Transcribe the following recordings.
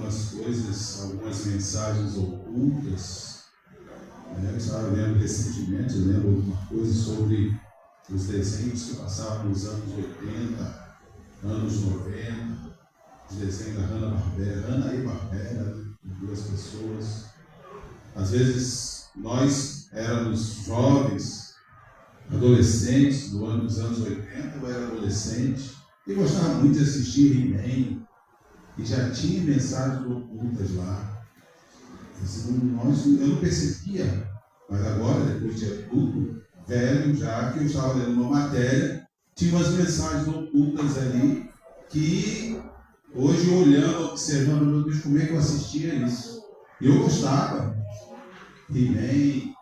algumas coisas, algumas mensagens ocultas. Eu estava lendo recentemente, uma coisa sobre os desenhos que passavam nos anos 80, anos 90, os desenhos da Hanna e Barbera, duas pessoas. Às vezes nós éramos jovens, adolescentes dos anos 80, eu era adolescente e gostava muito de assistir He-Man, e já tinha mensagens ocultas lá. Eu não percebia, mas agora, depois de adulto, velho, já que eu estava lendo uma matéria, tinha umas mensagens ocultas ali que hoje, olhando, observando, meu Deus, como é que eu assistia isso? E eu gostava. He-Man,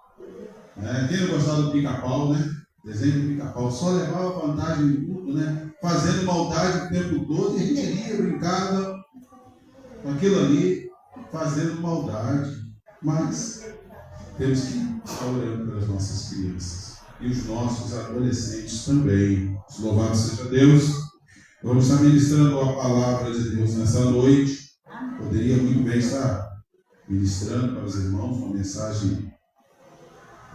quem não gostava do Pica-Pau, né? Desenho do Pica-Pau, só levava vantagem em tudo, né? Fazendo maldade o tempo todo, e a gente ia, brincava com aquilo ali, fazendo maldade. Mas temos que estar orando pelas nossas crianças e os nossos adolescentes também. Louvado seja Deus. Vamos estar ministrando a palavra de Deus nessa noite. Poderia muito bem estar ministrando para os irmãos uma mensagem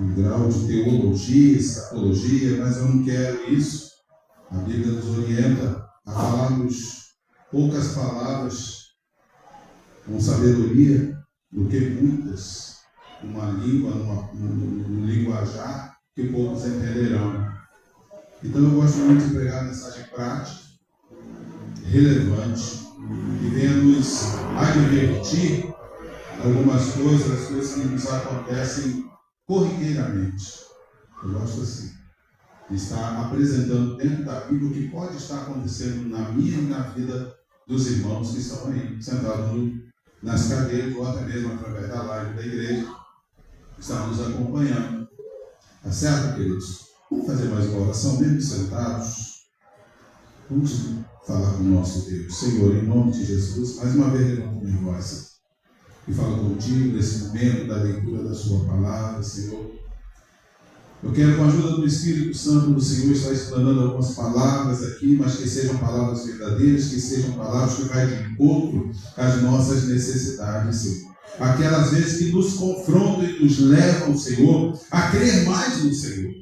em grau de teologia, escatologia, mas eu não quero isso. A Bíblia nos orienta a falarmos poucas palavras com sabedoria do que muitas, uma língua, num linguajar que poucos entenderão. Então eu gosto muito de pregar mensagem prática, relevante, que venha nos advertir algumas coisas, as coisas que nos acontecem corriqueiramente. Eu gosto assim, de estar apresentando dentro da Bíblia o que pode estar acontecendo na minha e na vida dos irmãos que estão aí, sentados nas cadeiras, ou até mesmo através da live da igreja, que estão nos acompanhando. Tá certo, queridos? Vamos fazer mais uma oração, mesmo sentados. Vamos falar com o nosso Deus. Senhor, em nome de Jesus, mais uma vez levanto minha voz e falo contigo nesse momento da leitura da sua palavra, Senhor. Eu quero, com a ajuda do Espírito Santo do Senhor, estar explanando algumas palavras aqui, mas que sejam palavras verdadeiras, que sejam palavras que vai de encontro às nossas necessidades, Senhor. Aquelas vezes que nos confrontam e nos levam, Senhor, a crer mais no Senhor.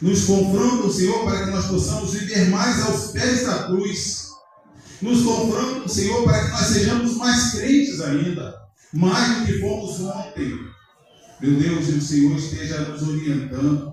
Nos confrontam, Senhor, para que nós possamos viver mais aos pés da cruz. Nos confrontam, Senhor, para que nós sejamos mais crentes ainda, mais do que fomos ontem. Meu Deus, o Senhor esteja nos orientando.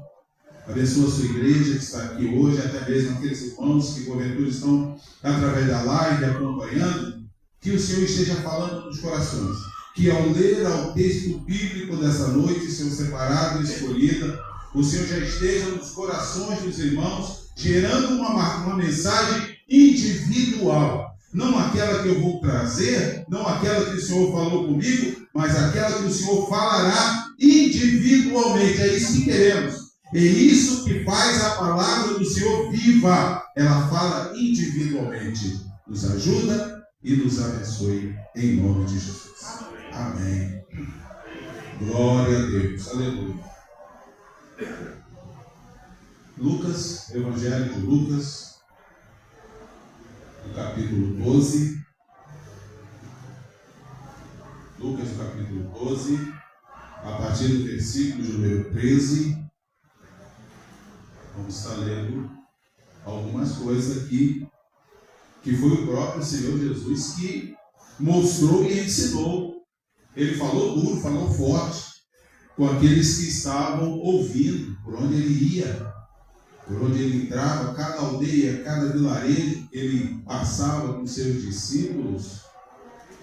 Abençoa a sua igreja que está aqui hoje, até mesmo aqueles irmãos que porventura estão através da live acompanhando, que o Senhor esteja falando nos corações. Que ao ler ao texto bíblico dessa noite, Senhor, separado e escolhida, o Senhor já esteja nos corações dos irmãos, gerando uma mensagem individual. Não aquela que eu vou trazer, não aquela que o Senhor falou comigo, mas aquela que o Senhor falará individualmente. É isso que queremos. É isso que faz a palavra do Senhor viva. Ela fala individualmente. Nos ajuda e nos abençoe em nome de Jesus. Amém. Glória a Deus. Aleluia. Lucas, Evangelho de Lucas, no capítulo 12. Lucas, capítulo 12, a partir do versículo de número 13. Vamos estar lendo algumas coisas aqui, que foi o próprio Senhor Jesus que mostrou e ensinou. Ele falou duro, falou forte com aqueles que estavam ouvindo, por onde ele ia, por onde ele entrava, cada aldeia, cada vilarejo, ele passava com seus discípulos,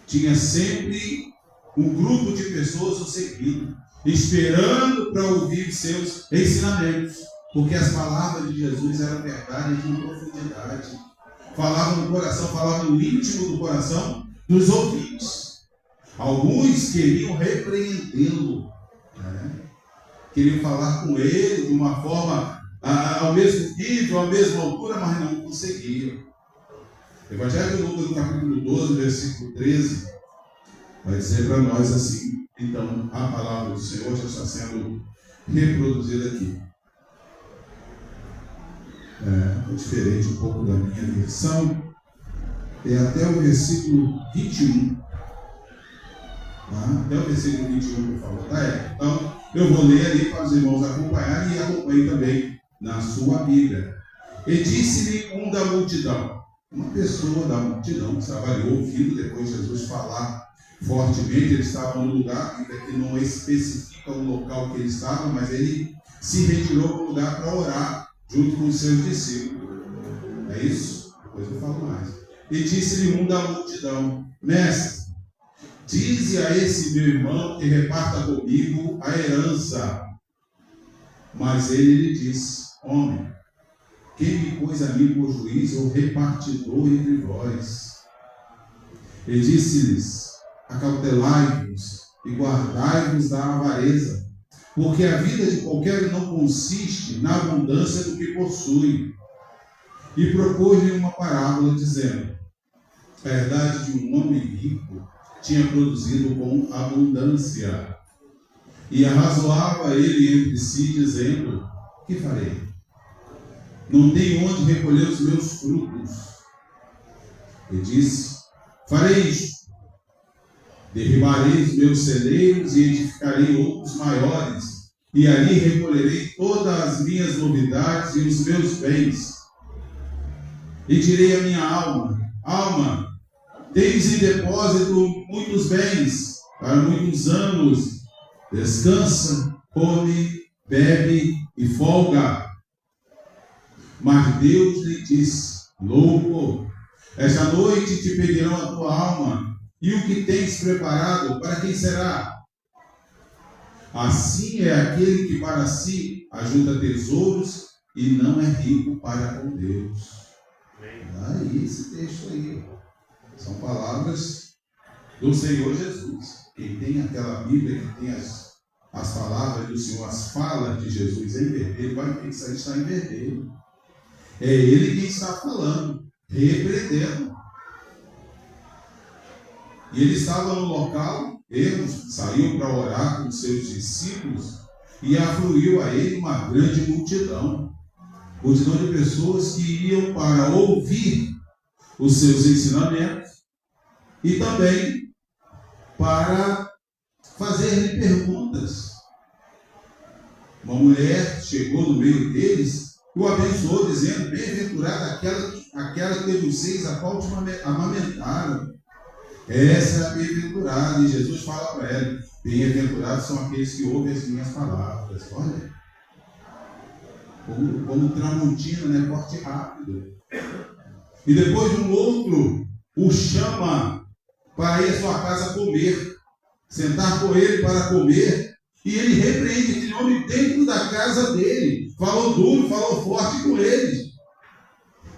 tinha sempre um grupo de pessoas o seguindo, esperando para ouvir seus ensinamentos, porque as palavras de Jesus eram verdade de profundidade, falavam no coração, falavam no íntimo do coração dos ouvintes. Alguns queriam repreendê-lo, queriam falar com ele de uma forma ao mesmo nível, à mesma altura, mas não conseguiam. Evangelho de Lucas, no capítulo 12, versículo 13, vai dizer para nós assim. Então, a palavra do Senhor já está sendo reproduzida aqui. É diferente um pouco da minha versão. É até o versículo 21. Tá? Até o versículo 21, por favor. Tá? Então, eu vou ler ali para os irmãos acompanharem e acompanhem também na sua Bíblia. E disse-lhe um da multidão, uma pessoa da multidão que estava ali ouvindo depois de Jesus falar fortemente. Ele estava no lugar que não especifica o local que ele estava, mas ele se retirou para o lugar para orar junto com os seus discípulos. É isso? Depois eu falo mais. E disse-lhe um da multidão: Mestre, dize a esse meu irmão que reparta comigo a herança. Mas ele lhe disse: Homem, quem me pôs a mim por juiz ou repartidor entre vós? E disse-lhes: Acautelai-vos e guardai-vos da avareza, porque a vida de qualquer não consiste na abundância do que possui. E propôs-lhe uma parábola, dizendo: a herdade de um homem rico tinha produzido com abundância. E arrazoava ele entre si, dizendo: que farei? Não tenho onde recolher os meus frutos. E disse: farei isto: derribarei os meus celeiros e edificarei outros maiores, e ali recolherei todas as minhas novidades e os meus bens. E direi à minha alma: alma, tens em depósito muitos bens para muitos anos. Descansa, come, bebe e folga. Mas Deus lhe disse: louco, esta noite te pedirão a tua alma, e o que tens preparado, para quem será? Assim é aquele que para si ajunta tesouros e não é rico para com Deus. Aí esse texto aí, são palavras do Senhor Jesus. Quem tem aquela Bíblia que tem as palavras do Senhor, as falas de Jesus em vermelho, vai pensar que está em vermelho. É ele quem está falando, repreendendo. E ele estava no local, ele saiu para orar com seus discípulos e afluiu a ele uma grande multidão de pessoas que iam para ouvir os seus ensinamentos e também para fazer-lhe perguntas. Uma mulher chegou no meio deles e o abençoou, dizendo: bem-aventurada aquela que vocês a qual te amamentaram. Essa é a bem-aventurada. E Jesus fala para ela: bem-aventurados são aqueles que ouvem as minhas palavras. Olha, como tramontina, né? Forte e rápido. E depois um outro o chama para ir à sua casa comer, sentar com ele para comer, e ele repreende aquele homem dentro da casa dele. Falou duro, falou forte com eles.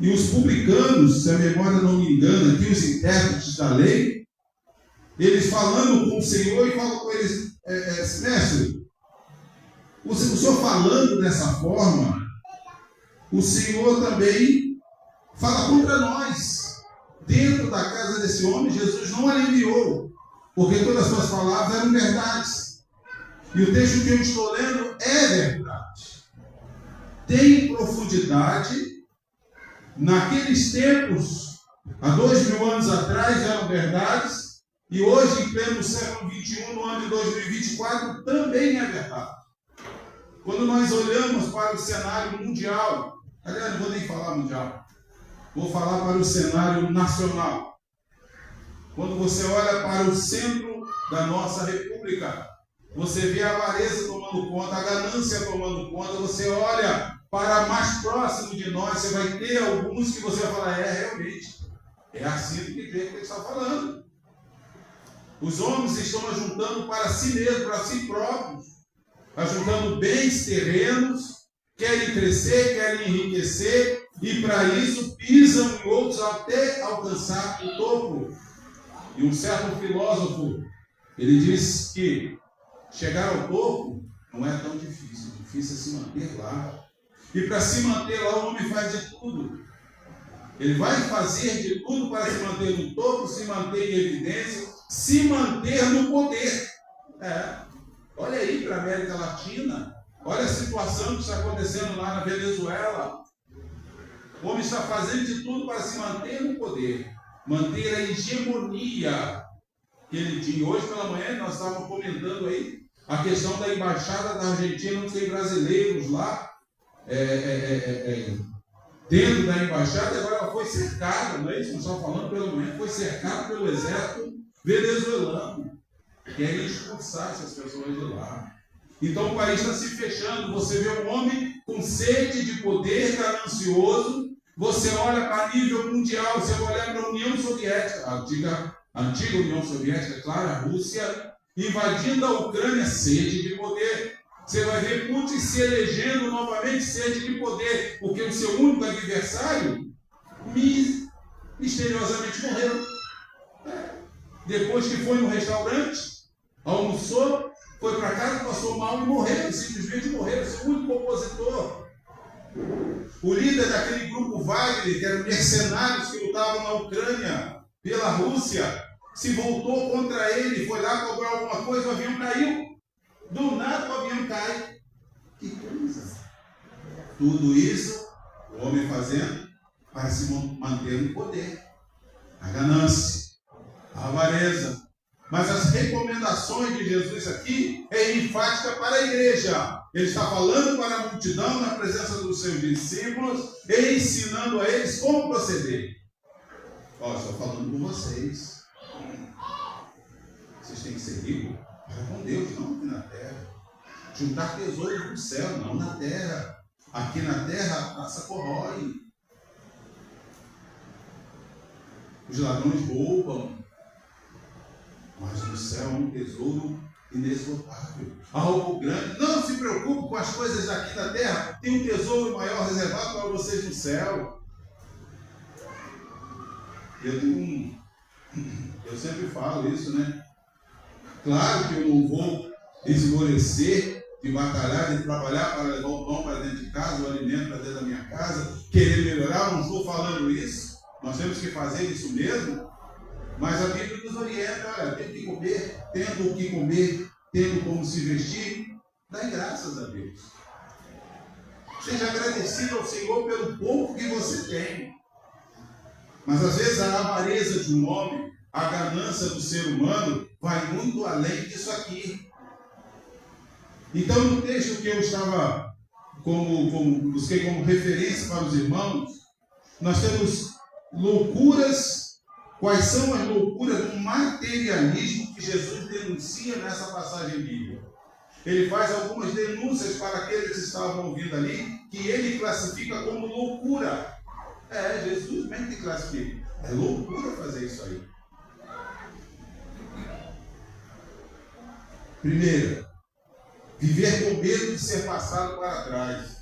E os publicanos, se a memória não me engana, aqui os intérpretes da lei, eles falando com o Senhor e falam com eles: mestre, o Senhor falando dessa forma, o Senhor também fala contra nós. Dentro da casa desse homem, Jesus não aliviou, porque todas as suas palavras eram verdades. E o texto que eu estou lendo é verdade. Tem profundidade. Naqueles tempos, há 2000 anos atrás, eram verdades. E hoje, em pleno século XXI, no ano de 2024, também é verdade. Quando nós olhamos para o cenário mundial, aliás, não vou nem falar mundial, vou falar para o cenário nacional. Quando você olha para o centro da nossa república, você vê a avareza tomando conta, a ganância tomando conta. Você olha para mais próximo de nós, você vai ter alguns que você vai falar: realmente, é assim do que ele está falando. Os homens estão ajuntando para si mesmos, para si próprios, ajuntando bens terrenos, querem crescer, querem enriquecer, e para isso pisam em outros até alcançar o topo. E um certo filósofo, ele diz que chegar ao topo não é tão difícil, difícil é se manter lá. E para se manter lá, o homem faz de tudo. Ele vai fazer de tudo para se manter no topo, se manter em evidência, se manter no poder. Olha aí para a América Latina, olha a situação que está acontecendo lá na Venezuela. O homem está fazendo de tudo para se manter no poder, manter a hegemonia. que ele tinha. Hoje pela manhã nós estávamos comentando aí a questão da embaixada da Argentina, onde tem brasileiros lá dentro da embaixada, agora ela foi cercada, não é isso? Nós estávamos falando pela manhã, foi cercada pelo exército venezuelano, querem expulsar essas pessoas de lá. Então o país está se fechando. Você vê um homem com sede de poder, ganancioso. Você olha para nível mundial, você vai olhar para a União Soviética, a antiga União Soviética, claro, a Rússia, invadindo a Ucrânia, sede de poder. Você vai ver Putin se elegendo novamente, sede de poder, porque o seu único adversário misteriosamente morreu. Depois que foi no restaurante, almoçou, foi para casa, passou mal e morreu, simplesmente morreu, seu único opositor. O líder daquele grupo Wagner, que eram mercenários que lutavam na Ucrânia pela Rússia, se voltou contra ele, foi lá cobrar alguma coisa, o avião caiu. Do nada o avião cai. Que coisa! Tudo isso o homem fazendo para se manter no poder. A ganância, a avareza. Mas as recomendações de Jesus aqui é enfática para a igreja. Ele está falando para a multidão na presença dos seus discípulos e ensinando a eles como proceder. Estou falando com vocês. Vocês têm que ser ricos para com Deus, não aqui na terra. Juntar tesouros no céu, não na terra. Aqui na terra a traça corrói. Os ladrões roubam. Mas no céu é um tesouro inesgotável. Algo grande. Não se preocupe com as coisas daqui da terra. Tem um tesouro maior reservado para vocês no céu. Eu sempre falo isso, né? Claro que eu não vou esmorecer de batalhar, de trabalhar para levar o pão para dentro de casa, o alimento para dentro da minha casa, querer melhorar. Não estou falando isso. Nós temos que fazer isso mesmo. Mas a Bíblia nos orienta, olha, tem que comer, tendo o que comer, tendo como se vestir, dai graças a Deus. Seja agradecido ao Senhor pelo pouco que você tem. Mas às vezes a avareza de um homem, a ganância do ser humano, vai muito além disso aqui. Então no texto que eu estava, busquei como referência para os irmãos, nós temos loucuras. Quais são as loucuras do materialismo que Jesus denuncia nessa passagem bíblica? Ele faz algumas denúncias para aqueles que estavam ouvindo ali, que ele classifica como loucura. Jesus mesmo que classifica. É loucura fazer isso aí. Primeiro, viver com medo de ser passado para trás.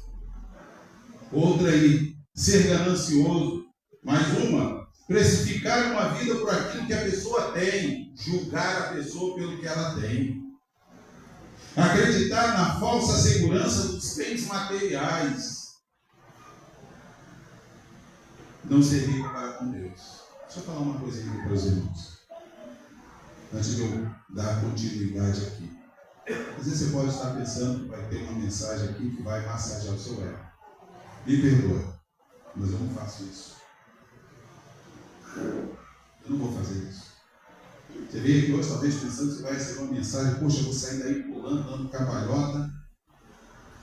Outra aí, ser ganancioso. Mais uma, precificar uma vida por aquilo que a pessoa tem, julgar a pessoa pelo que ela tem. Acreditar na falsa segurança dos bens materiais. Não ser rico para com Deus. Deixa eu falar uma coisa aqui para os irmãos, antes de eu dar continuidade aqui. Às vezes você pode estar pensando que vai ter uma mensagem aqui que vai massagear o seu ego. Me perdoa, mas eu não faço isso. Eu não vou fazer isso. Você veio aqui hoje, talvez pensando que você vai receber uma mensagem, poxa, eu vou sair daí pulando, dando cambalhota,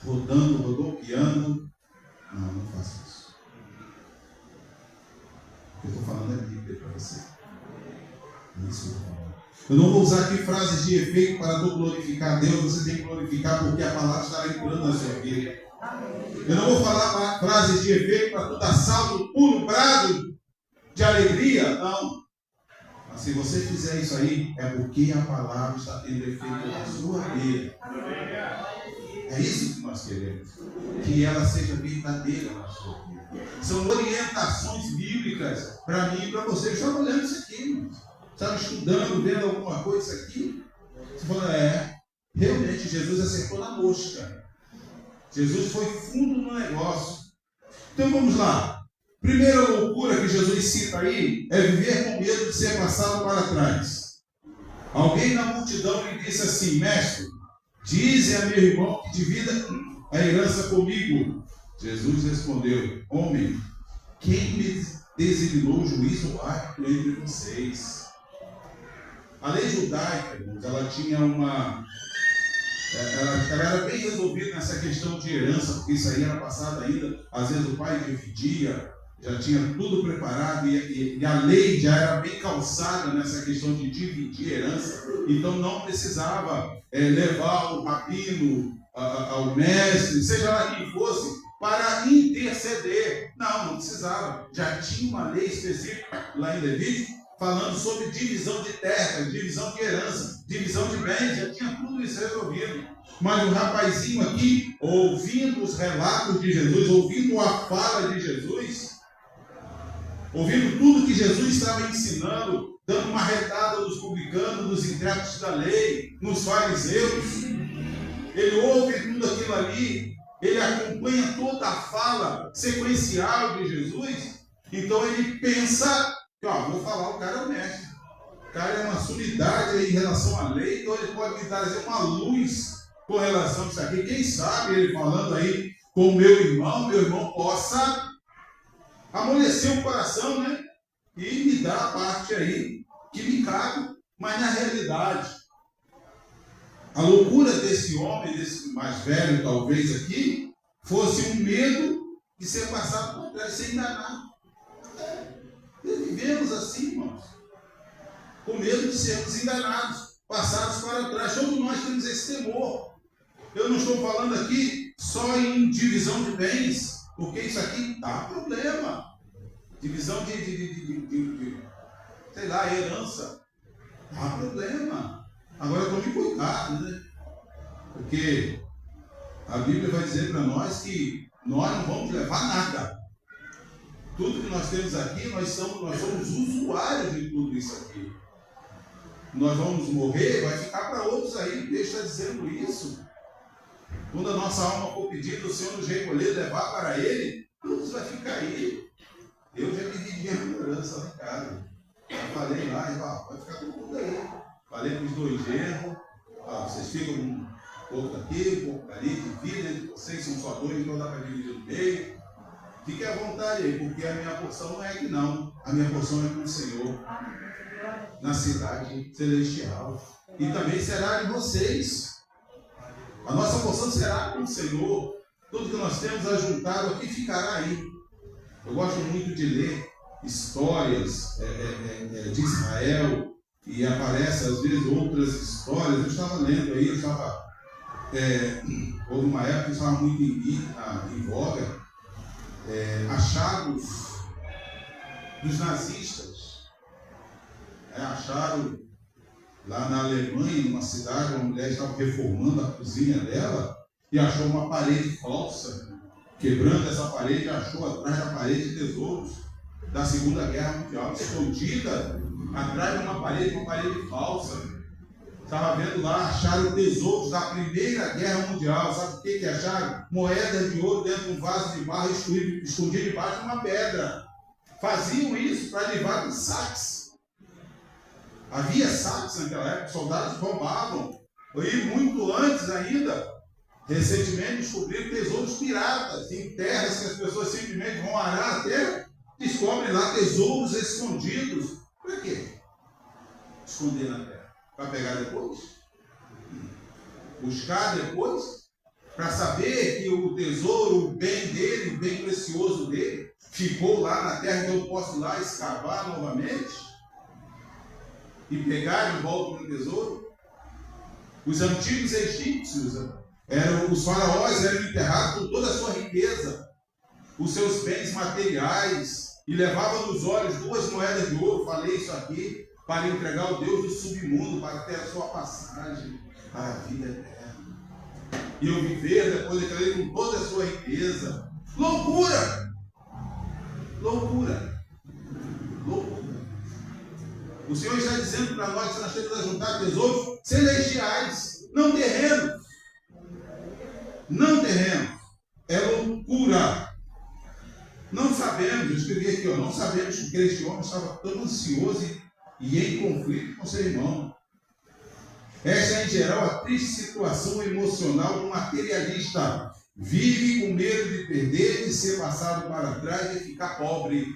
rodando, rodopiando. Não, não faço isso. O que eu estou falando é Bíblia para você. É isso que eu estou falando. Eu não vou usar aqui frases de efeito para tu glorificar a Deus, você tem que glorificar porque a palavra estará entrando na sua vida. Eu não vou falar frases de efeito para tu dar salto, pulo, brado de alegria, não. Mas se você fizer isso aí, é porque a palavra está tendo efeito na sua vida. É isso que nós queremos. Que ela seja verdadeira na sua vida. São orientações bíblicas para mim e para você. Eu estava olhando isso aqui, estava estudando, vendo alguma coisa isso aqui. Você fala, realmente Jesus acertou na mosca. Jesus foi fundo no negócio. Então vamos lá. Primeira loucura que Jesus cita aí é viver com medo de ser passado para trás. Alguém na multidão lhe disse assim: mestre, dize a meu irmão que divida a herança comigo. Jesus respondeu: homem, quem me designou juízo árbitro entre vocês? A lei judaica, irmãos, ela tinha uma... Ela era bem resolvida nessa questão de herança, porque isso aí era passado ainda. Às vezes o pai dividia, já tinha tudo preparado, e a lei já era bem calçada nessa questão de dividir herança. Então não precisava levar o rabino ao mestre, seja lá quem fosse, para interceder. Não precisava. Já tinha uma lei específica lá em Levítico, falando sobre divisão de terras, divisão de herança, divisão de bens, já tinha tudo isso resolvido. Mas o rapazinho aqui, ouvindo os relatos de Jesus, ouvindo a fala de Jesus, ouvindo tudo que Jesus estava ensinando, dando uma retada nos publicanos, nos intérpretes da lei, nos fariseus, ele ouve tudo aquilo ali, ele acompanha toda a fala sequencial de Jesus, então ele pensa que, vou falar, o cara é o mestre, o cara é uma sumidade em relação à lei, então ele pode me trazer uma luz com relação a isso aqui. Quem sabe ele falando aí com o meu irmão possa amolecer o coração, né? E me dar a parte aí que me cabe. Mas na realidade, a loucura desse homem, desse mais velho talvez aqui, fosse um medo de ser passado por trás, ser enganado. Vivemos assim, irmãos, com medo de sermos enganados, passados para trás. Todos nós temos esse temor. Eu não estou falando aqui só em divisão de bens, porque isso aqui dá problema. Divisão de sei lá, herança, dá problema. Agora tome cuidado, né? Porque a Bíblia vai dizer para nós que nós não vamos levar nada. Tudo que nós temos aqui, nós somos usuários de tudo isso aqui. Nós vamos morrer, vai ficar para outros aí. Deus está dizendo isso. Quando a nossa alma for pedida, o Senhor nos recolher, levar para Ele, tudo vai ficar aí. Eu já dividi minha herança lá em casa. Já falei lá, vai ficar com tudo aí. Falei para os 2 genros, vocês ficam um pouco aqui, um pouco ali, dividem entre vocês, são só 2, então dá para dividir no meio. Fique à vontade aí, porque a minha porção não é aqui não. A minha porção é com o Senhor, na cidade celestial. E também será de vocês. A nossa porção será com o Senhor. Tudo que nós temos ajuntado aqui ficará aí. Eu gosto muito de ler histórias de Israel, e aparece às vezes outras histórias. Eu estava lendo aí, houve uma época que estava muito em voga, achados dos nazistas. Acharam lá na Alemanha, numa cidade, uma mulher estava reformando a cozinha dela e achou uma parede falsa. Quebrando essa parede, achou atrás da parede tesouros da Segunda Guerra Mundial, escondida atrás de uma parede falsa. Estava vendo lá, acharam tesouros da Primeira Guerra Mundial. Sabe o que acharam? Moedas de ouro dentro de um vaso de barro escondido debaixo de uma pedra. Faziam isso para levar dos saques. Havia saques naquela época, soldados roubavam. E muito antes ainda, recentemente descobriram tesouros piratas em terras que as pessoas simplesmente vão arar a terra, descobrem lá tesouros escondidos. Para quê? Esconder na terra. Para pegar depois? Buscar depois? Para saber que o tesouro, o bem dele, o bem precioso dele, ficou lá na terra, então eu posso ir lá escavar novamente e pegar de volta o tesouro? Os antigos egípcios, os faraós eram enterrados com toda a sua riqueza, os seus bens materiais, e levavam nos olhos 2 moedas de ouro, falei isso aqui, para entregar ao Deus do submundo, para ter a sua passagem para a vida eterna. E eu viver depois daquele com toda a sua riqueza. Loucura! Loucura! Loucura! O Senhor está dizendo para nós que nós temos que juntar tesouros celestiais, não terrenos. Não terrenos. É loucura. Não sabemos, eu escrevi aqui, não sabemos porque este homem estava tão ansioso e em conflito com seu irmão. Esta é, em geral, a triste situação emocional do materialista. Vive com medo de perder, de ser passado para trás e ficar pobre.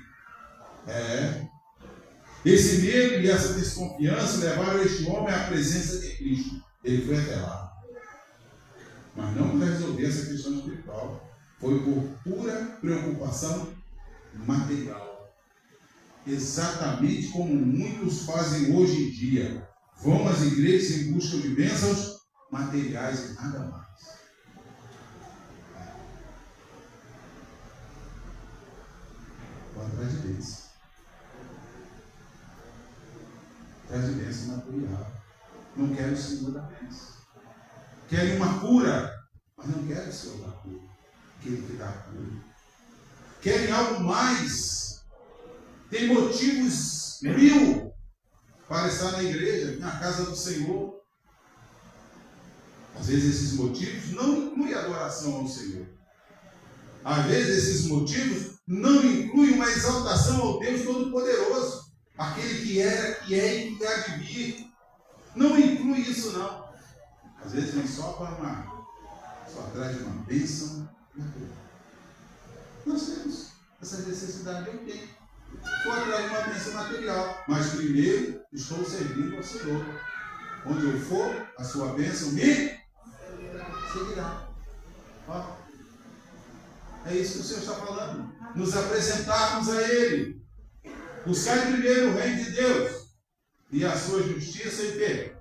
Esse medo e essa desconfiança levaram este homem à presença de Cristo. Ele foi até lá. Mas não para resolver essa questão espiritual. Foi por pura preocupação material. Exatamente como muitos fazem hoje em dia. Vão às igrejas em busca de bênçãos materiais e nada mais. Vão atrás de bênção. Atrás de bênção material. Não quero o Senhor da bênção. Querem uma cura, mas não querem o Senhor da cura. Aquele que dá a cura. Querem algo mais. Tem motivos mil para estar na igreja, na casa do Senhor. Às vezes esses motivos não incluem adoração ao Senhor. Às vezes esses motivos não incluem uma exaltação ao Deus Todo-Poderoso. Aquele que era, que é e que há de vir. Não inclui isso não. Às vezes vem só atrás de uma bênção natural. Nós temos essa necessidade, eu tenho. Estou atrás de uma bênção material. Mas primeiro estou servindo ao Senhor. Onde eu for, a sua bênção me seguirá. Ó. É isso que o Senhor está falando. Nos apresentarmos a Ele. Buscar primeiro o reino de Deus e a sua justiça e quê?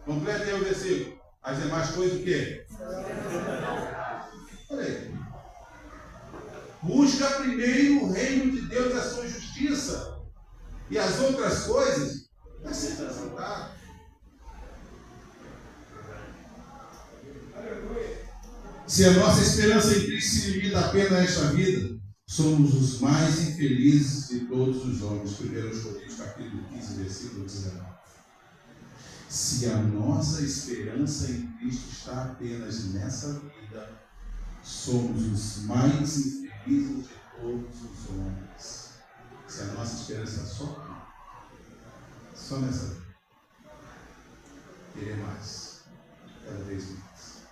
Completa aí o versículo. As demais coisas o quê? Olha aí. Busca primeiro o reino de Deus e a sua justiça. E as outras coisas vai ser acrescentado. Se a nossa esperança em Cristo se limita apenas a esta vida, somos os mais infelizes de todos os homens. 1 Coríntios capítulo 15, versículo 19. Se a nossa esperança em Cristo está apenas nessa vida, somos os mais infelizes de todos os homens. Se a nossa esperança é só nessa vida, querer mais, cada vez mais,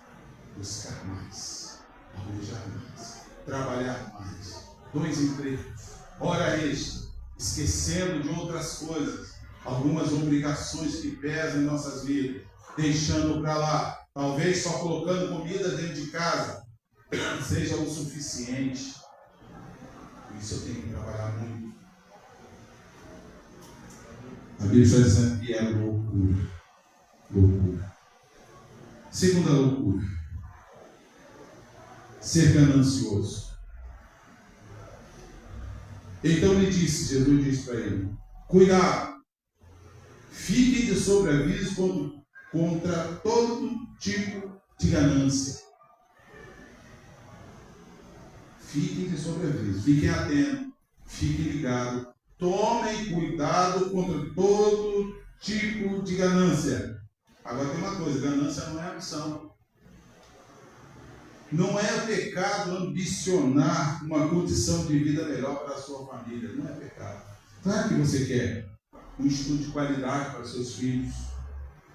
buscar mais, almejar mais, trabalhar mais, 2 empregos, hora extra, esquecendo de outras coisas, algumas obrigações que pesam em nossas vidas, deixando para lá, talvez só colocando comida dentro de casa, seja o suficiente. Por isso eu tenho que trabalhar muito. A Bíblia está dizendo que é loucura. Loucura. Segunda loucura. Ser ganancioso. Então Jesus disse para ele: cuidado, fique de sobreaviso contra todo tipo de ganância. Fiquem de sobreaviso, fiquem atentos, fiquem ligados, tomem cuidado contra todo tipo de ganância. Agora tem uma coisa: ganância não é ambição. Não é pecado ambicionar uma condição de vida melhor para a sua família. Não é pecado. Claro que você quer um estudo de qualidade para seus filhos,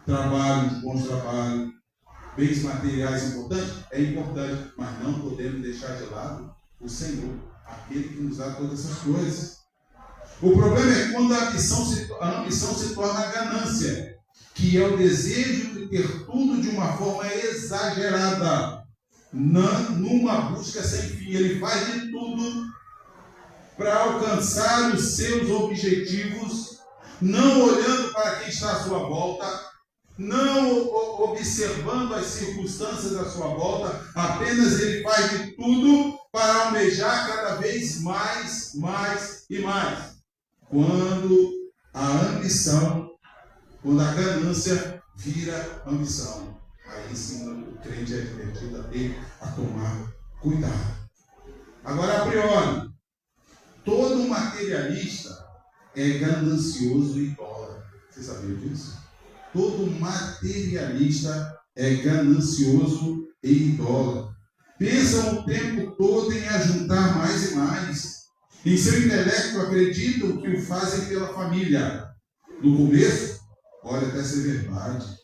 trabalho, bons trabalhos, bens materiais importantes. É importante, mas não podemos deixar de lado o Senhor, aquele que nos dá todas essas coisas. O problema é quando a ambição se torna ganância, que é o desejo de ter tudo de uma forma exagerada. Numa busca sem fim, ele faz de tudo para alcançar os seus objetivos, não olhando para quem está à sua volta, não observando as circunstâncias à sua volta, apenas ele faz de tudo para almejar cada vez mais, mais e mais. Quando a ganância vira ambição, aí sim o crente é advertido a ter a tomar cuidado. Agora, a priori, todo materialista é ganancioso e idólatra. Você sabia disso? Todo materialista é ganancioso e idólatra. Pensam o tempo todo em ajuntar mais e mais. Em seu intelecto acreditam que o fazem pela família. No começo, pode até ser verdade,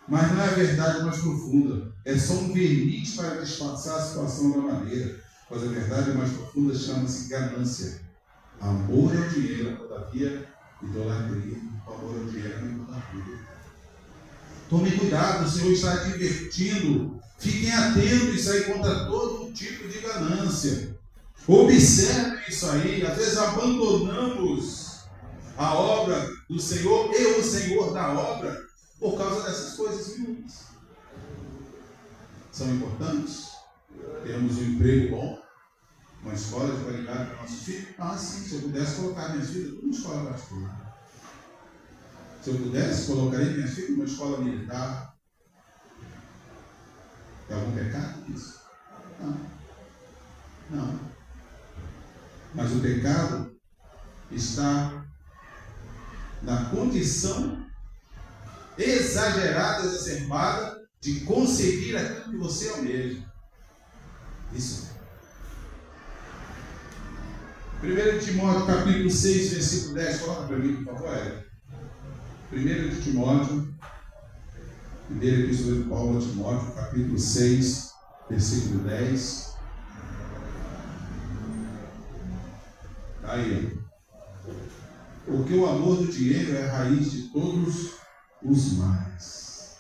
mas não é a verdade mais profunda. É só um verniz para disfarçar a situação da maneira. Mas a verdade mais profunda chama-se ganância. Amor ao dinheiro, todavia, Idolatria, o amor ao dinheiro é idolatria. Tome cuidado, o Senhor está advertindo. Fiquem atentos, isso aí contra todo tipo de ganância. Observe isso aí. Às vezes abandonamos a obra do Senhor e o Senhor da obra por causa dessas coisas miúdas. São importantes. Temos um emprego bom, uma escola de qualidade para nossos filhos. Ah, sim, se eu pudesse colocar minhas filhas numa escola particular. Se eu pudesse, colocaria minhas filhas numa escola militar. É algum pecado isso? Não. Não. Mas o pecado está na condição exagerada, exacerbada de conseguir aquilo que você almeja. Isso. 1 Timóteo capítulo 6, versículo 10, coloca para mim, por favor, Hélio. 1 Timóteo, primeira epístola de Paulo a Timóteo, capítulo 6, versículo 10. Aí, porque o amor do dinheiro é a raiz de todos os males,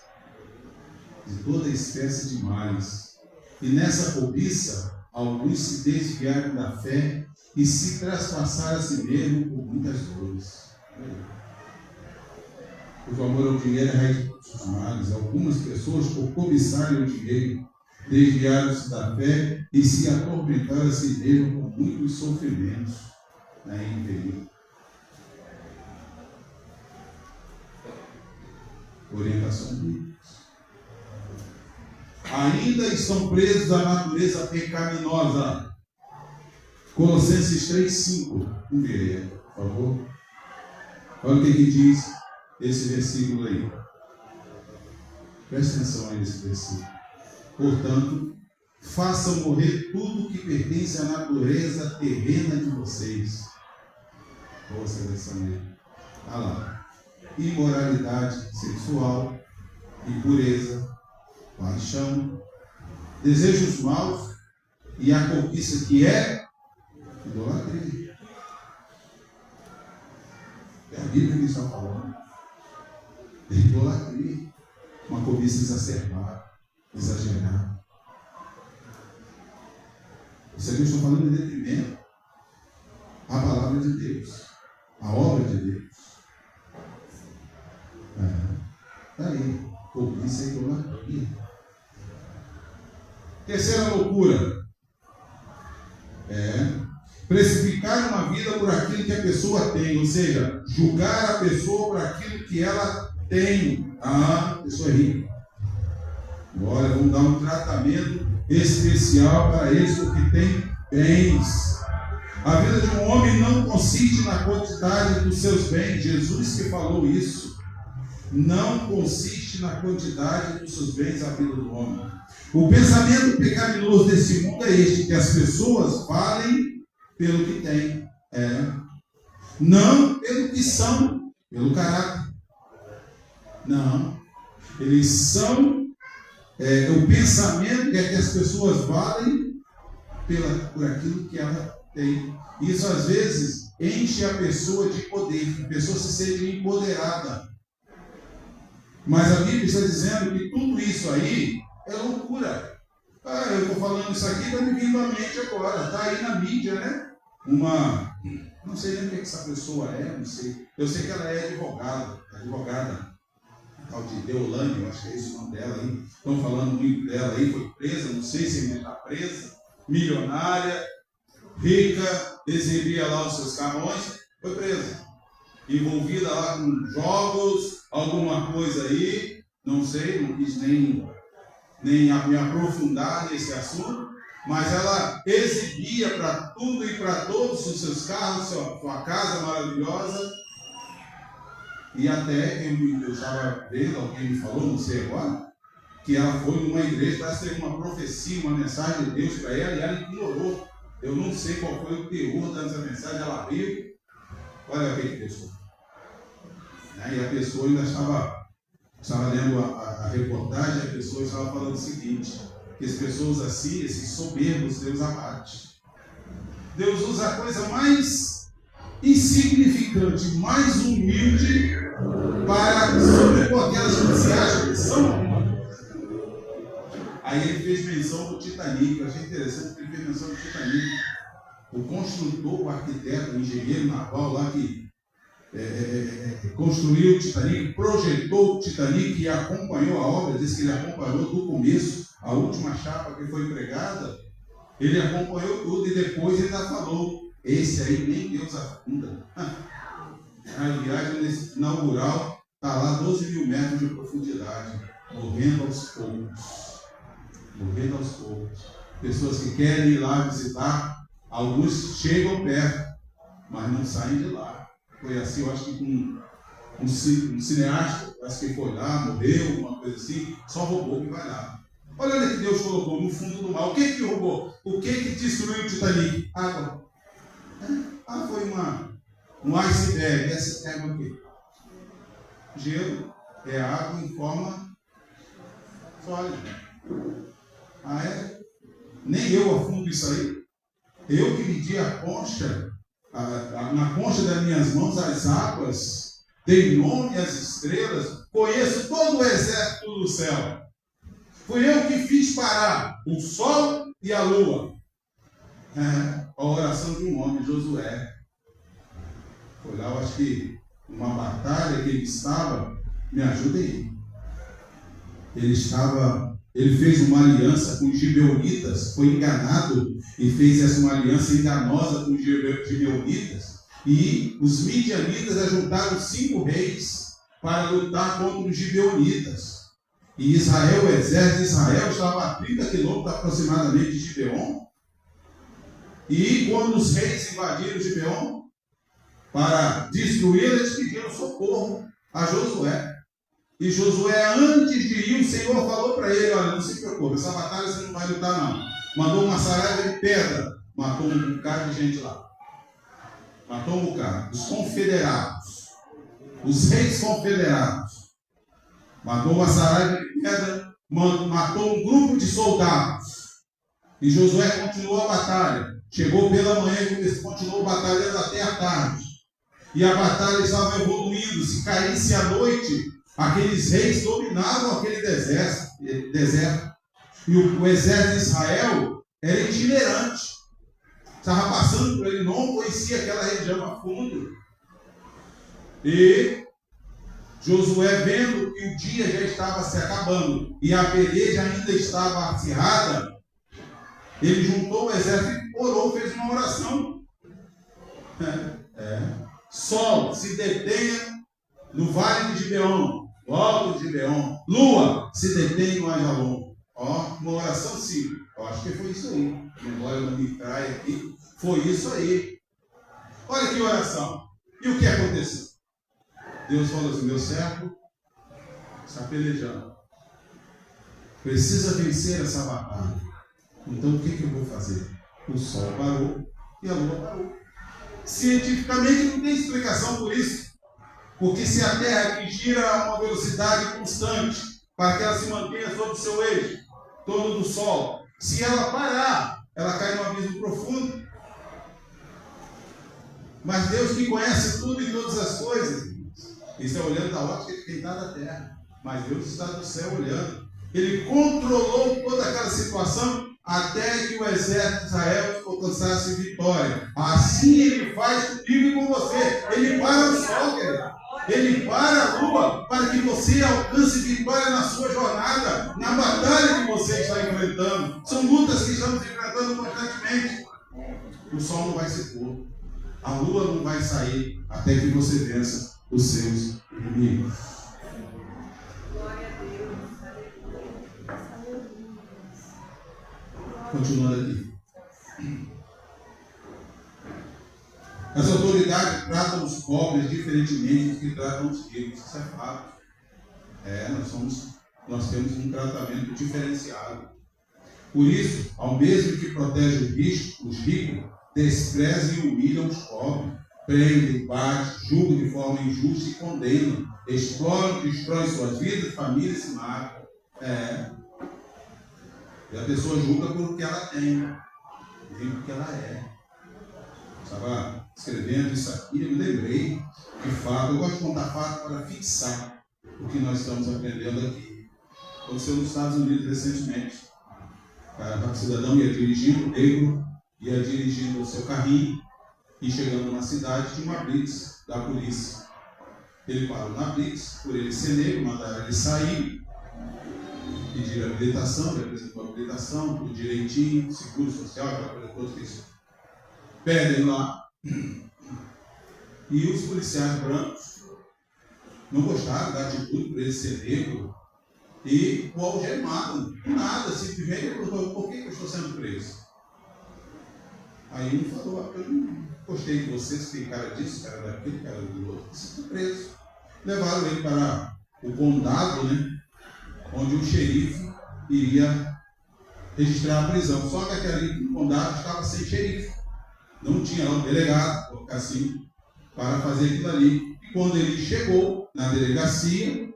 de toda espécie de males. E nessa cobiça, alguns se desviaram da fé e se traspassaram a si mesmo por muitas dores. Porque o amor ao dinheiro é a raiz de todos os males. Algumas pessoas, por cobiçarem o dinheiro, desviaram-se da fé e se atormentaram a si mesmo por muitos sofrimentos na inferior. Orientação bíblica. Ainda estão presos à natureza pecaminosa. Colossenses 3,5. Por favor. Olha o que diz esse versículo aí. Presta atenção aí nesse versículo. Portanto, façam morrer tudo que pertence à natureza terrena de vocês. Qual a seleção aí? Olha lá. Imoralidade sexual, impureza, paixão, desejos maus e a cobiça, que é idolatria. É a Bíblia que está falando. É idolatria. Uma cobiça exacerbada, exagerada. Isso aqui eu estou falando em detrimento à palavra de Deus, à obra de Deus. Está aí. Cobiça e idolatria. Terceira loucura. Precificar uma vida por aquilo que a pessoa tem, ou seja, julgar a pessoa por aquilo que ela tem. Ah, a pessoa é rica. Agora vamos dar um tratamento especial para eles porque tem bens. A vida de um homem não consiste na quantidade dos seus bens. Jesus que falou isso. Não consiste na quantidade dos seus bens a vida do homem. O pensamento pecaminoso desse mundo é este, que as pessoas valem pelo que têm. Não pelo que são, pelo caráter. Não. Eles são, o pensamento é que as pessoas valem por aquilo que ela tem. Isso às vezes enche a pessoa de poder. A pessoa se sente empoderada. Mas a Bíblia está dizendo que tudo isso aí é loucura. Eu estou falando isso aqui, está me vindo à mente agora. Está aí na mídia, né? Não sei nem o que essa pessoa é, não sei. Eu sei que ela é advogada. Tal de Deolane, eu acho que é esse o nome dela aí. Estão falando muito dela aí, foi presa, não sei se ainda está presa. Milionária, rica, exibia lá os seus carrões, foi presa. Envolvida lá com jogos, alguma coisa aí, não sei, não quis nem me aprofundar nesse assunto, mas ela exibia para tudo e para todos os seus carros, sua casa maravilhosa, e até eu estava vendo, alguém me falou, não sei agora, que ela foi numa igreja, parece que teve uma profecia, uma mensagem de Deus para ela, e ela ignorou. Eu não sei qual foi o teor dessa mensagem, ela abriu. Olha o que Deus falou. E a pessoa ainda estava lendo a reportagem, a pessoa estava falando o seguinte, que as pessoas assim, esses soberbos, Deus abate. Deus usa a coisa mais insignificante, mais humilde, para sobrepor aquelas que se acham que são alguma coisa. Aí ele fez menção do Titanic. Eu achei interessante que ele fez menção do Titanic. O construtor, o arquiteto, o engenheiro naval lá que construiu o Titanic, projetou o Titanic e acompanhou a obra, disse que ele acompanhou do começo, a última chapa que foi empregada, ele acompanhou tudo e depois ele ainda falou, esse aí nem Deus afunda. A viagem inaugural está lá 12 mil metros de profundidade, morrendo aos poucos. Morrendo aos poucos. Pessoas que querem ir lá visitar, alguns chegam perto, mas não saem de lá. Foi assim, eu acho que com um cineasta, acho que foi lá, morreu, uma coisa assim, só roubou que vai lá. Olha onde que Deus colocou, no fundo do mar. O que roubou? O que destruiu o Titanic? Água. Foi um iceberg. Iceberg é o quê? Gelo é água em forma sólida. Nem eu afundo isso aí. Eu que medi a concha, na concha das minhas mãos as águas, dei nome às estrelas, conheço todo o exército do céu. Fui eu que fiz parar o sol e a lua. A oração de um homem, Josué. Foi lá, eu acho que uma batalha que ele estava, me ajuda aí. Ele fez uma aliança com os gibeonitas, foi enganado e fez uma aliança enganosa com os gibeonitas. E os midianitas ajuntaram 5 reis para lutar contra os gibeonitas. E Israel, o exército de Israel, estava a 30 quilômetros aproximadamente de Gibeon. E quando os reis invadiram Gibeon, para destruir, eles pediram socorro a Josué. E Josué, antes de ir, o Senhor falou para ele, olha, não se preocupe, essa batalha você não vai lutar não. Mandou uma saraiva de pedra, matou um bocado de gente lá. Matou um bocado. Os confederados, os reis confederados. Matou uma saraiva de pedra, matou um grupo de soldados. E Josué continuou a batalha. Chegou pela manhã e continuou batalhando até a tarde. E a batalha estava evoluindo. Se caísse a noite, aqueles reis dominavam aquele deserto. E o exército de Israel era itinerante. Estava passando por ele, não conhecia aquela região a fundo. E Josué, vendo que o dia já estava se acabando e a peleja ainda estava acirrada, ele juntou o exército e orou, fez uma oração. Sol, se detenha no vale de Gibeon, no alto de Gibeon. Lua, se detenha no Ajalon. Uma oração simples. Eu acho que foi isso aí. Memória não me trai aqui. Foi isso aí. Olha que oração. E o que aconteceu? Deus falou assim, meu servo está pelejando. Precisa vencer essa batalha. Então o que eu vou fazer? O sol parou e a lua parou. Cientificamente não tem explicação por isso. Porque se a Terra que gira a uma velocidade constante para que ela se mantenha sobre o seu eixo, em torno do Sol, se ela parar, ela cai num abismo profundo. Mas Deus que conhece tudo e todas as coisas, isso é olhando da ótica de quem está da Terra. Mas Deus está do céu olhando. Ele controlou toda aquela situação até que o exército de Israel alcançasse vitória. Assim ele faz comigo e com você. Ele para o sol, querido. Ele para a lua para que você alcance vitória na sua jornada, na batalha que você está enfrentando. São lutas que estamos enfrentando constantemente. O sol não vai se pôr. A lua não vai sair até que você vença os seus inimigos. Glória a Deus. Continuando aqui. As autoridades tratam os pobres diferentemente do que tratam os ricos. Isso é fato. Nós temos um tratamento diferenciado. Por isso, ao mesmo que protege os ricos, despreza e humilham os pobres. Prendem, batem, julgam de forma injusta e condenam. Exploram, destroem suas vidas, famílias e se matam. E a pessoa julga por o que ela tem, nem por o que ela é. Estava escrevendo isso aqui, eu me lembrei de fato. Eu gosto de contar fato para fixar o que nós estamos aprendendo aqui. Aconteceu nos Estados Unidos recentemente. O cidadão ia dirigindo, o negro ia dirigindo o seu carrinho e chegando numa cidade de uma blitz da polícia. Ele parou na blitz, por ele ser negro, mandaram ele sair, pediram habilitação, ele apresentou a habilitação, tudo direitinho, seguro social, aquela coisa toda que eles pedem lá. E os policiais brancos não gostaram da atitude por ele ser negro e o algemaram. Nada, simplesmente ele perguntou: por que eu estou sendo preso? Aí ele falou: eu não gostei de vocês, tem cara disso, cara daquilo, cara do outro, você está preso. Levaram ele para o condado, né, onde o xerife iria registrar a prisão. Só que aquele condado estava sem xerife. Não tinha lá um delegado, assim, para fazer aquilo ali. E quando ele chegou na delegacia,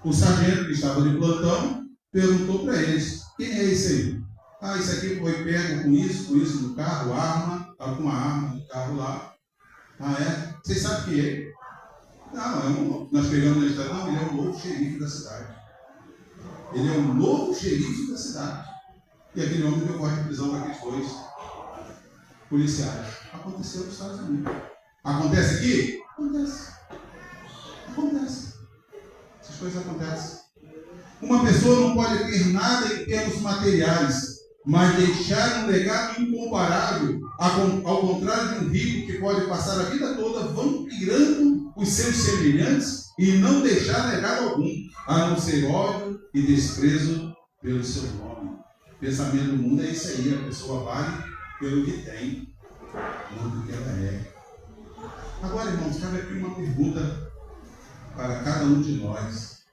o sargento que estava de plantão perguntou para eles: quem é esse aí? Ah, isso aqui foi pego com isso no carro, arma, estava com uma arma no carro lá. Ah, é? Vocês sabem quem é? Não, nós pegamos na estrada. Não, ele é o novo xerife da cidade. Ele é o novo xerife da cidade. E aquele homem deu corte de prisão para aqueles dois policiais. Aconteceu nos Estados Unidos. Acontece aqui? Acontece. Acontece. Essas coisas acontecem. Uma pessoa não pode ter nada em termos materiais, mas deixar um legado incomparável, ao contrário de um rico que pode passar a vida toda vampirando os seus semelhantes e não deixar legado algum, a não ser ódio e desprezo pelo seu nome. O pensamento do mundo é isso aí: a pessoa vale pelo que tem, não pelo que ela é. Agora, irmãos, cabe aqui uma pergunta para cada um de nós: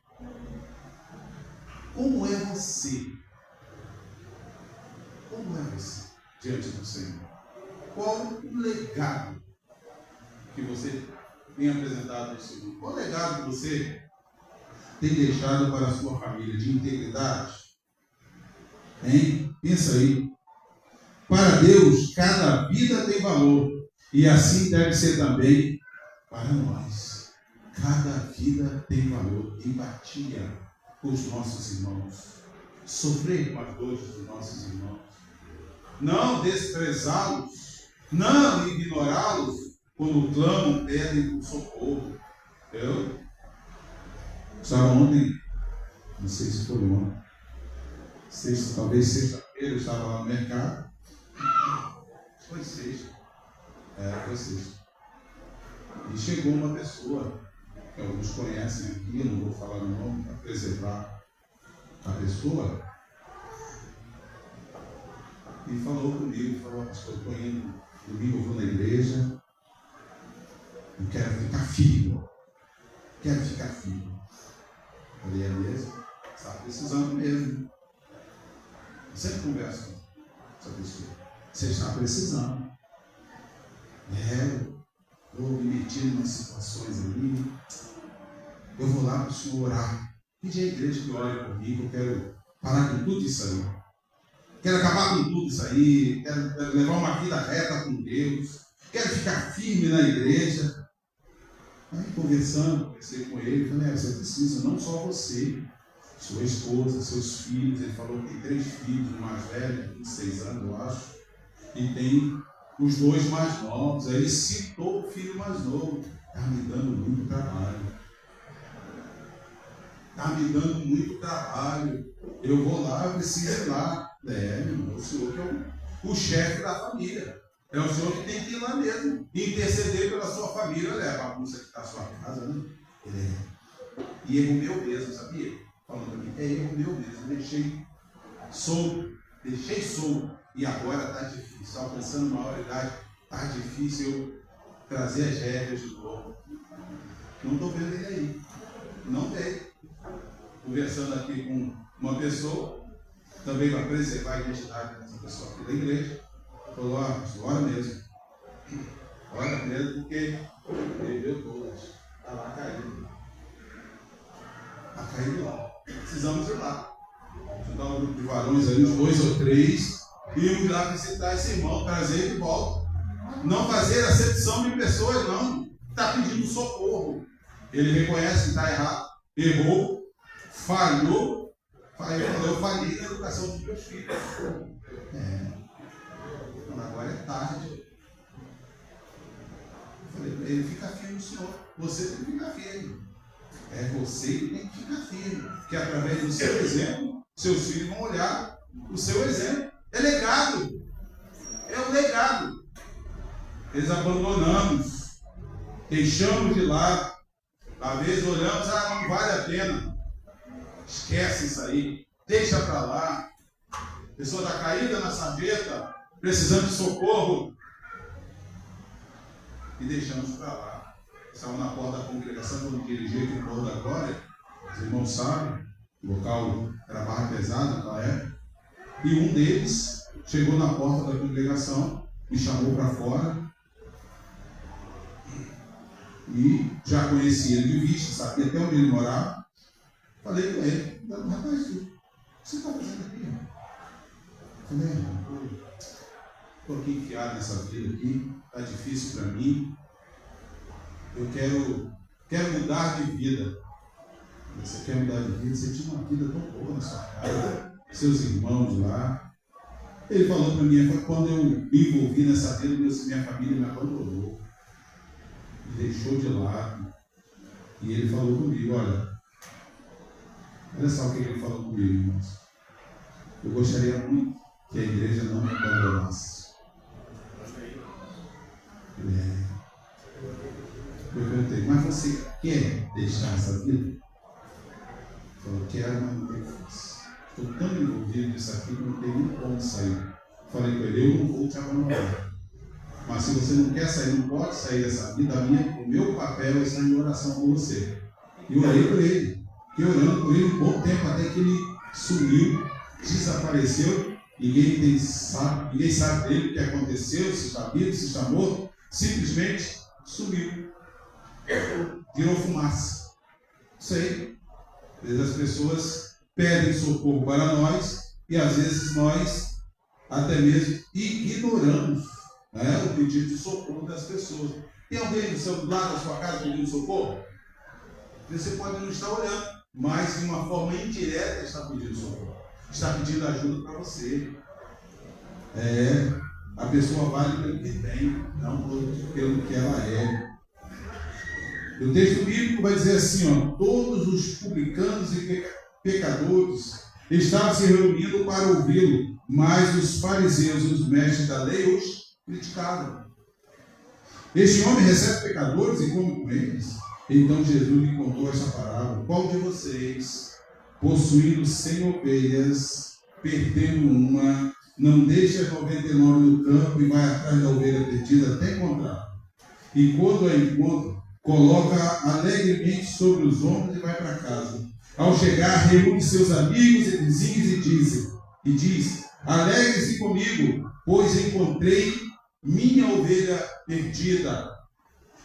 como é você? Como é você diante do Senhor? Qual o legado que você tem apresentado ao Senhor? Qual o legado que você tem deixado para a sua família de integridade? Hein? Pensa aí. Para Deus, cada vida tem valor, e assim deve ser também para nós. Cada vida tem valor. Empatia com os nossos irmãos, sofrer com as dores dos nossos irmãos, não desprezá-los, não ignorá-los quando clamam, pedem por socorro. Eu estava ontem, não sei se foi ontem, talvez sexta-feira, eu estava lá no mercado. Foi sexta. Foi sexta. E chegou uma pessoa que alguns conhecem aqui, eu não vou falar o nome para preservar a pessoa, e falou comigo, falou: pastor, eu estou indo, domingo eu vou na igreja, eu quero ficar firme, quero ficar firme. Eu falei: é mesmo? Está precisando mesmo. Eu sempre converso com essa pessoa: você está precisando. Vou me meter em umas situações ali, eu vou lá para o senhor orar, pedir à igreja que ore comigo, eu quero parar com tudo isso aí, quero acabar com tudo isso aí, quero levar uma vida reta com Deus, quero ficar firme na igreja. Aí conversei com ele, falei: você precisa, não só você, sua esposa, seus filhos. Ele falou que tem 3 filhos, o mais velho, 26 anos, eu acho, e tem os 2 mais novos. Aí ele citou o filho mais novo. Está me dando muito trabalho. Está me dando muito trabalho. Eu vou lá, eu preciso ir lá. Meu irmão, o senhor que é o chefe da família. É o senhor que tem que ir lá mesmo, interceder pela sua família. Olha a bagunça que está na sua casa, né? E erro meu mesmo, sabia? Falando aqui, é erro meu mesmo. Deixei solto. E agora está difícil. Está alcançando maioridade. Está difícil eu trazer as regras de novo. Não estou vendo ele aí. Não tem. Conversando aqui com uma pessoa, também para preservar a identidade dessa pessoa aqui da igreja. Falou: ora mesmo. Ora mesmo, porque bebeu todas. Está lá caído. Está caído lá. Precisamos ir lá. Juntar um grupo de varões ali, uns 2 ou 3, e irmos lá visitar esse irmão, trazer ele de volta. Não fazer acepção de pessoas, não. Está pedindo socorro. Ele reconhece que está errado, errou, falhou. Eu falhei na educação dos meus filhos. Agora é tarde. Eu falei para ele, fica firme no Senhor. Você tem que ficar firme. É você que tem que ficar firme. Porque através do seu exemplo, seus filhos vão olhar o seu exemplo. É legado. É um legado. Eles abandonamos. Deixamos de lado. Às vezes olhamos, não vale a pena. Esquece isso aí. Deixa para lá. A pessoa está caída na sarjeta, precisando de socorro. E deixamos para lá. Estava na porta da congregação, quando dirigi aqui no Morro da Glória. Os irmãos sabem, o local era barra pesada naquela época. E um deles chegou na porta da congregação, me chamou para fora. E já conhecia ele de vista, sabia até onde ele morava. Falei com ele, rapaz, o que você está fazendo aqui? Falei, estou aqui enfiado nessa vida aqui, está difícil para mim. Eu quero mudar de vida. Você quer mudar de vida? Você tinha uma vida tão boa na sua casa, seus irmãos lá. Ele falou para mim, foi quando eu me envolvi nessa vida, minha família me abandonou, me deixou de lado. E ele falou comigo, olha só o que ele falou comigo, irmãos. Eu gostaria muito que a igreja não me abandonasse. Eu perguntei, mas você quer deixar essa vida? Ele falou, quero, mas não tenho força. Estou tão envolvido nisso aqui que não tenho nem como sair. Falei com ele, eu não vou te abandonar. Mas se você não quer sair, não pode sair dessa vida, o meu papel é estar em oração com você. E eu orei por ele. Fiquei orando por ele um bom tempo, até que ele sumiu, desapareceu. Ninguém sabe dele o que aconteceu, se está vivo, se está morto. Simplesmente sumiu. Virou fumaça. Isso aí. Às vezes as pessoas pedem socorro para nós e às vezes nós até mesmo ignoramos o pedido de socorro das pessoas. Tem alguém do seu lado da sua casa pedindo socorro? Você pode não estar olhando, mas de uma forma indireta está pedindo socorro. Está pedindo ajuda para você. A pessoa vale pelo que tem, não pelo que ela é. O texto bíblico vai dizer assim, todos os publicanos e pecadores estavam se reunindo para ouvi-lo, mas os fariseus e os mestres da lei os criticavam. Este homem recebe pecadores e come com eles. Então Jesus lhe contou esta parábola: qual de vocês, possuindo 100 ovelhas, perdendo uma, não deixa as 99 no campo e vai atrás da ovelha perdida até encontrar? E quando a encontra, coloca alegremente sobre os ombros e vai para casa. Ao chegar, reúne seus amigos e vizinhos e diz: alegre-se comigo, pois encontrei minha ovelha perdida.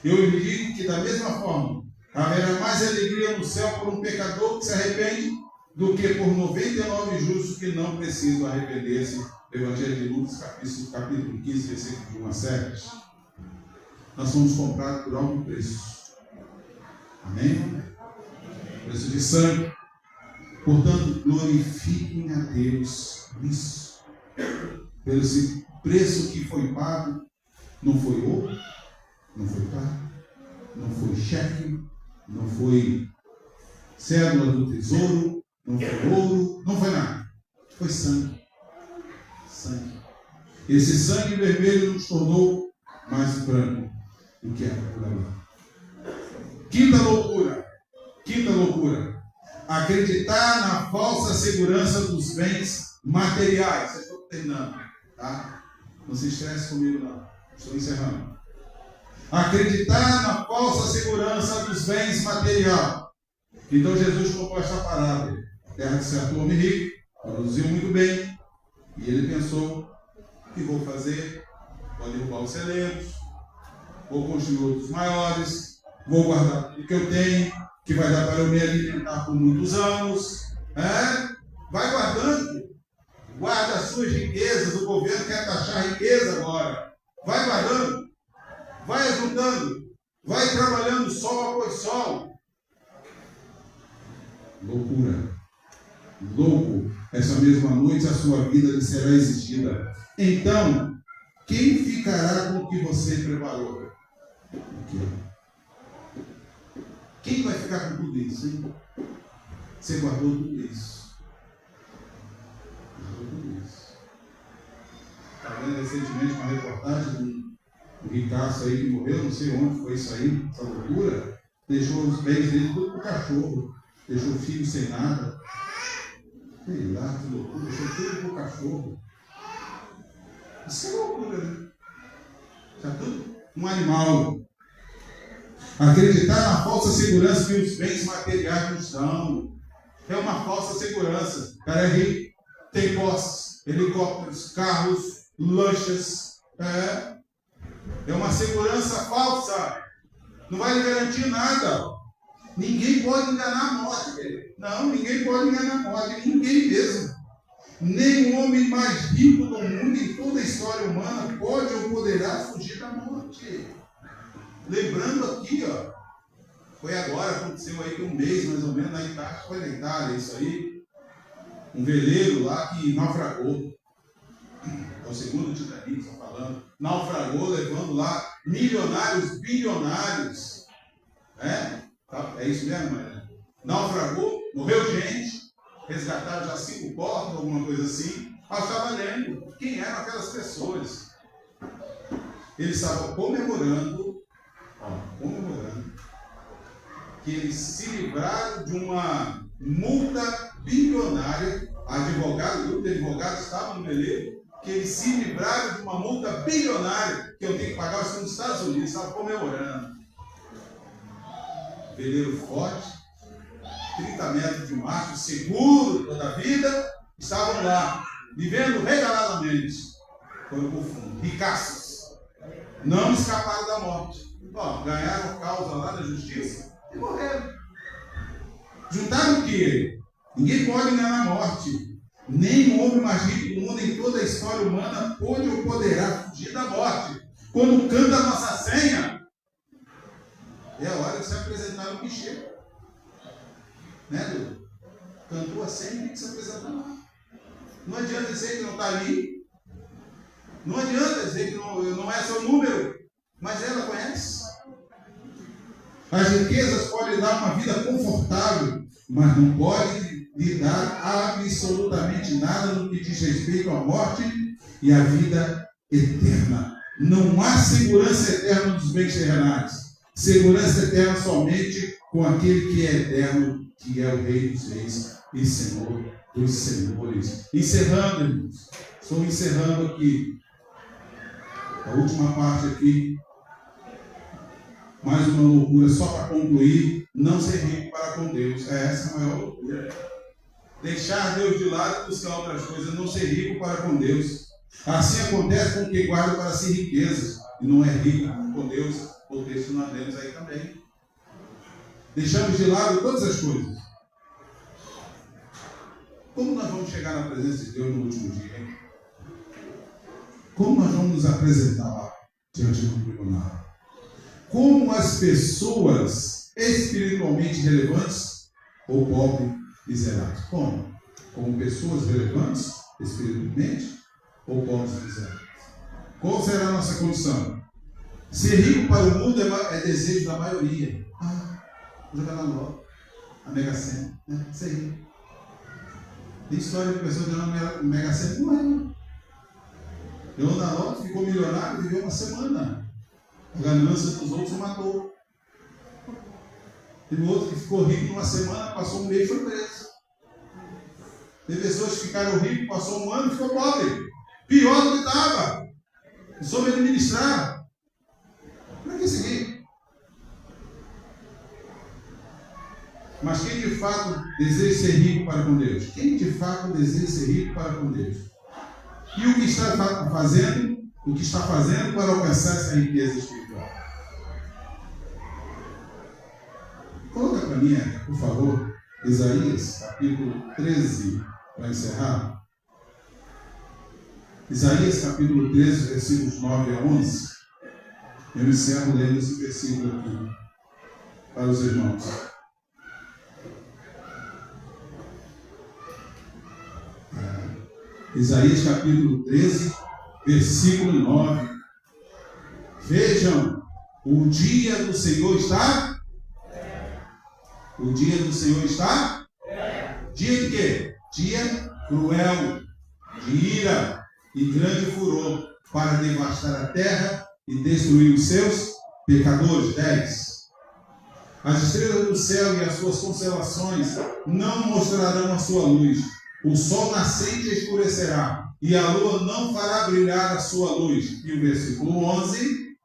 Eu lhe digo que da mesma forma haverá mais alegria no céu por um pecador que se arrepende do que por 99 justos que não precisam arrepender-se. Evangelho de Lucas, capítulo 15, versículo de 1 a 7. Nós somos comprados por alto preço. Amém? Preço de sangue. Portanto, glorifiquem a Deus nisso. Pelo esse preço que foi pago, não foi ouro, não foi prata, não foi cheque, não foi cédula do tesouro, não foi ouro, não foi nada. Foi sangue. Sangue. Esse sangue vermelho nos tornou mais branco do que era por lá. Quinta loucura. Acreditar na falsa segurança dos bens materiais. Estou terminando, tá? Não se estresse comigo, não. Estou encerrando. Acreditar na falsa segurança dos bens materiais. Então Jesus contou esta parábola. A terra de certo homem rico produziu muito bem. E ele pensou: o que vou fazer? Vou derrubar os celeiros, vou construir outros maiores, vou guardar tudo que eu tenho, que vai dar para eu me alimentar por muitos anos. Vai guardando. Guarda as suas riquezas. O governo quer taxar a riqueza agora. Vai guardando. vai ajudando, vai trabalhando sol após sol. Loucura. Louco, essa mesma noite a sua vida lhe será exigida. Então, quem ficará com o que você preparou? Aqui. Quem vai ficar com tudo isso, hein? Você guardou tudo isso. Guardou tudo isso. Estava vendo recentemente uma reportagem de um ricaço aí que morreu, não sei onde foi isso aí, essa loucura. Deixou os bens dele tudo para o cachorro. Deixou o filho sem nada. Sei lá, que loucura. Deixou tudo para o cachorro. Isso é loucura, né? Já tudo um animal. Acreditar na falsa segurança que os bens materiais nos dão. É uma falsa segurança. O cara é rico, tem posses, helicópteros, carros, lanchas. É uma segurança falsa. Não vai lhe garantir nada. Ninguém pode enganar a morte, querido. Não, ninguém pode enganar a morte. Ninguém mesmo. Nem o homem mais rico do mundo em toda a história humana pode ou poderá fugir da morte. Lembrando aqui, ó, foi agora, aconteceu aí que um mês mais ou menos na Itália, foi na Itália isso aí, um veleiro lá que naufragou. É o segundo Titanic, estou falando. Naufragou, levando lá milionários, bilionários. É isso mesmo, né? Naufragou, morreu gente, resgataram já 5 corpos, alguma coisa assim. Eu estava lendo quem eram aquelas pessoas. Eles estavam comemorando que eles se livraram de uma multa bilionária. O grupo de advogados estava no veleiro, que eles se livraram de uma multa bilionária que eu tenho que pagar nos Estados Unidos. Estavam comemorando. Veleiro forte, 30 metros de mar, seguro toda a vida, estavam lá, vivendo regaladamente. Foram para o fundo, ricaços. Não escaparam da morte. Ganharam causa lá da justiça e morreram. Juntaram o quê? Ninguém pode enganar a morte. Nem o homem mais rico do mundo em toda a história humana pode ou poderá fugir da morte. Quando canta a nossa senha, é a hora de se apresentar no guichê. Né, Dudu? Cantou a senha, tem que se apresentar lá. Não adianta dizer que não está ali. Não adianta dizer que não é seu número. Mas ela conhece. As riquezas podem dar uma vida confortável, mas não pode lhe dar absolutamente nada no que diz respeito à morte e à vida eterna. Não há segurança eterna dos bens terrenais. Segurança eterna somente com aquele que é eterno, que é o Rei dos Reis e Senhor dos Senhores. Encerrando, irmãos. Estou encerrando aqui. A última parte aqui. Mais uma loucura, só para concluir. Não ser rico para com Deus. Essa é a maior loucura. Deixar Deus de lado e buscar outras coisas. Não ser rico para com Deus. Assim acontece com quem guarda para si riquezas e não é rico com Deus. O texto nós lemos aí também. Deixamos de lado todas as coisas. Como nós vamos chegar na presença de Deus no último dia, hein? Como nós vamos nos apresentar lá diante do tribunal? Como as pessoas espiritualmente relevantes ou pobres miseráveis? Como? Como pessoas relevantes espiritualmente ou pobres miseráveis? Qual será a nossa condição? Ser rico para o mundo é desejo da maioria. Vou jogar na loja, a Mega Sena, né? Ser rico. Tem história de pessoas que na Mega Sena não é. Deu na loja, ficou milionário, viveu uma semana. A ganância dos outros o matou. Teve outro que ficou rico numa semana, passou um mês e foi preso. Tem pessoas que ficaram ricos, passou um ano e ficou pobre. Pior do que estava. Não soube administrar. Para que seguir? Mas quem de fato deseja ser rico para com Deus? Quem de fato deseja ser rico para com Deus? E o que está fazendo? O que está fazendo para alcançar essa riqueza espiritual? Coloca para mim, por favor, Isaías, capítulo 13, para encerrar. Isaías, capítulo 13, versículos 9 a 11. Eu encerro lendo esse versículo aqui para os irmãos. Isaías capítulo 13, versículo 9. Vejam, o dia do Senhor está? O dia do Senhor está? Dia de quê? Dia cruel, de ira e grande furor, para devastar a terra e destruir os seus pecadores. 10. As estrelas do céu e as suas constelações não mostrarão a sua luz. O sol nascente escurecerá, e a lua não fará brilhar a sua luz. E o versículo 11: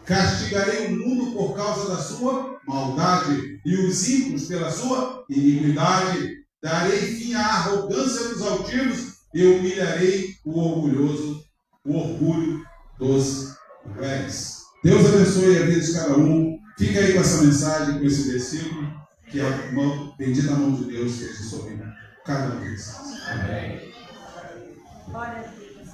castigarei o mundo por causa da sua maldade, e os ímpios pela sua iniquidade. Darei fim à arrogância dos altivos, e humilharei o orgulhoso, o orgulho dos velhos. Deus abençoe a vida de cada um. Fica aí com essa mensagem, com esse versículo, que a bendita mão de Deus esteja sobre cada um deles. Amém. Glória a Deus.